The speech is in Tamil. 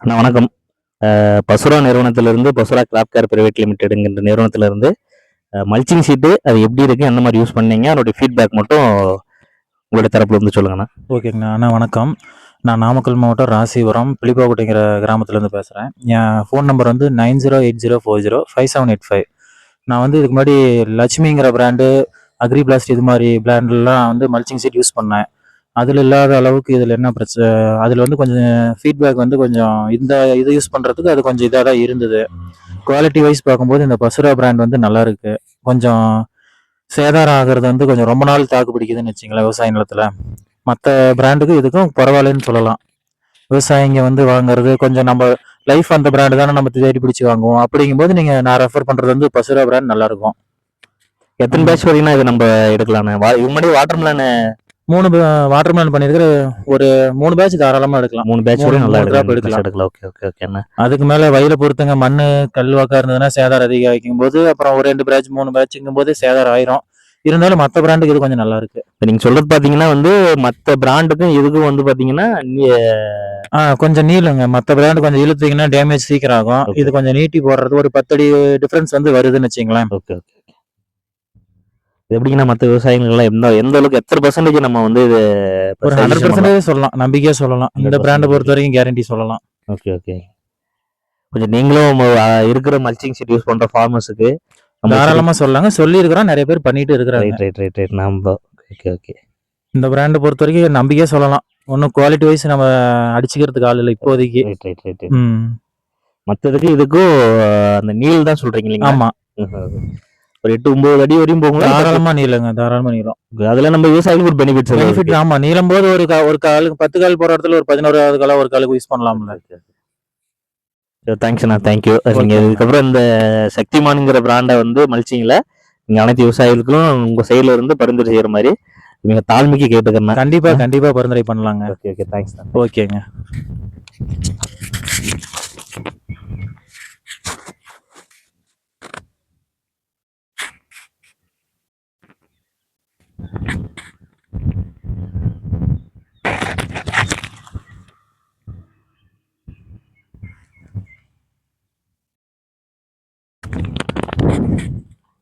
அண்ணா வணக்கம். பசுரா நிறுவனத்திலிருந்து பசுரா கிராப் கேர் பிரைவேட் லிமிடெடுங்கிற நிறுவனத்திலிருந்து மல்ச்சிங் ஷீட்டு அது எப்படி இருக்குது, எந்த மாதிரி யூஸ் பண்ணீங்க, அதோடைய ஃபீட்பேக் மட்டும் உங்களுடைய தரப்புல இருந்து சொல்லுங்கண்ணா. ஓகேங்கண்ணா. அண்ணா வணக்கம். நான் நாமக்கல் மாவட்டம் ராசிபுரம் பிளிப்பாக்குட்டிங்கிற கிராமத்துலேருந்து பேசுகிறேன். என் ஃபோன் நம்பர் வந்து 9080405785. நான் வந்து இதுக்கு முன்னாடி லட்சுமிங்கிற பிராண்டு, அக்ரி பிளாஸ்ட் இது மாதிரி பிராண்ட்லாம் வந்து மல்ச்சிங் ஷீட் யூஸ் பண்ணேன். அதில் இல்லாத அளவுக்கு இதில் என்ன பிரச்சனை, அதில் வந்து கொஞ்சம் ஃபீட்பேக் வந்து கொஞ்சம் இந்த இது யூஸ் பண்ணுறதுக்கு அது கொஞ்சம் இதாக தான் இருந்தது. குவாலிட்டி வைஸ் பார்க்கும்போது இந்த பசுரா பிராண்ட் வந்து நல்லா இருக்கு. கொஞ்சம் சேதாரம் ஆகிறது வந்து கொஞ்சம் ரொம்ப நாள் தாக்கு பிடிக்குதுன்னு வச்சுங்களேன் விவசாய நிலத்தில். மற்ற பிராண்டுக்கு இதுக்கும் பரவாயில்லன்னு சொல்லலாம். விவசாயிங்க வந்து வாங்குறது கொஞ்சம் நம்ம லைஃப் அந்த பிராண்டு தானே நம்ம தேடி பிடிச்சி வாங்குவோம். அப்படிங்கும்போது நான் ரெஃபர் பண்ணுறது வந்து பசுரா பிராண்ட் நல்லா இருக்கும். எத்தனை பேட்ச் வரைக்கும் இது நம்ம எடுக்கலாண்ணே? இது முன்னாடி வாட்டர்மெலன் 3 வாட்டர்மெலன் பண்ணியிருக்கிற ஒரு 3 பேட்ச் தாராளமாக எடுக்கலாம். 3 பேட்ச் வரைக்கும் நல்லா எடுக்கலாம். ஓகே ஓகே ஓகேண்ணா. அதுக்கு மேலே வயல பொறுத்துங்க, மண் கல்வாக்கா இருந்ததுன்னா சேதாரம் அதிகம் வைக்கும் போது அப்புறம் ஒரு 2 பேட்ச் 3 பேட்சுங்கும் போது சேதாரம் ஆயிரும். இருந்தாலும் மற்ற பிராண்டுக்கு இது கொஞ்சம் நல்லா இருக்கு. நீங்க சொல்றது பாத்தீங்கன்னா வந்து மற்ற பிராண்டுக்கும் இதுக்கும் வந்து பாத்தீங்கன்னா கொஞ்சம் நீளுங்க. மற்ற பிராண்டு கொஞ்சம் இழுத்தீங்கன்னா டேமேஜ் சீக்கிரம் ஆகும். இது கொஞ்சம் நீட்டி போடுறது ஒரு 10 அடி டிஃபரன்ஸ் வந்து வருதுன்னு வச்சுங்களேன். Okay okay. எப்படிங்கன்னா மற்ற விவசாயிகள் எந்த அளவுக்கு எத்தனை பர்சன்டேஜ் நம்ம வந்து இது ஒரு 100% சொல்லலாம், நம்பிக்கையா சொல்லலாம். இந்த பிராண்டை பொறுத்த வரைக்கும் கேரண்டி சொல்லலாம். Okay okay. கொஞ்சம் நீங்களும் இருக்கிற மல்ச்சிங் ஷீட் யூஸ் பண்ற ஃபார்மர்ஸுக்கு தாராளமா சொல்லலாங்க. சொல்லி இருக்கிறோம், நிறைய பேர் பண்ணிட்டு இருக்கிறாங்க. ரைட் நம்ம ஓகே ஓகே. இந்த பிராண்டை பொறுத்த வரைக்கும் நம்பிக்கையா சொல்லலாம். ஒன்றும் குவாலிட்டி வைஸ் நம்ம அடிச்சுக்கிறதுக்கு ஆள் இல்லை இப்போதைக்கு. ரைட். மற்றதுக்கு இதுக்கும் அந்த நீள் தான் சொல்றீங்க இல்லைங்களா? ஆமா, ஒரு 8-9 அடி வரையும் போங்களா? தாராளமா நீளங்க, தாராளமா நீளம். அதுல நம்ம விவசாயிகளுக்கு ஒரு பெனிஃபிட். ஆமா, நீளம் போது ஒரு காலுக்கு 10 கால் போற இடத்துல ஒரு 11வது கால ஒரு காலுக்கு யூஸ் பண்ணலாம்ல. தேங்க்ஸ்ண்ணா, தேங்க்யூ. நீங்க இதுக்கப்புறம் இந்த சக்திமான்ங்கிற பிராண்டை வந்து மல்ச்சிங்ல நீங்க அனைத்து விவசாயிகளுக்கும் உங்க சைட்ல இருந்து பரிந்துரை செய்யற மாதிரி நீங்க தாழ்மைக்கு கேட்டுக்கிறேன். கண்டிப்பா பரிந்துரை பண்ணலாங்க. Okay thanks. ஓகேங்க.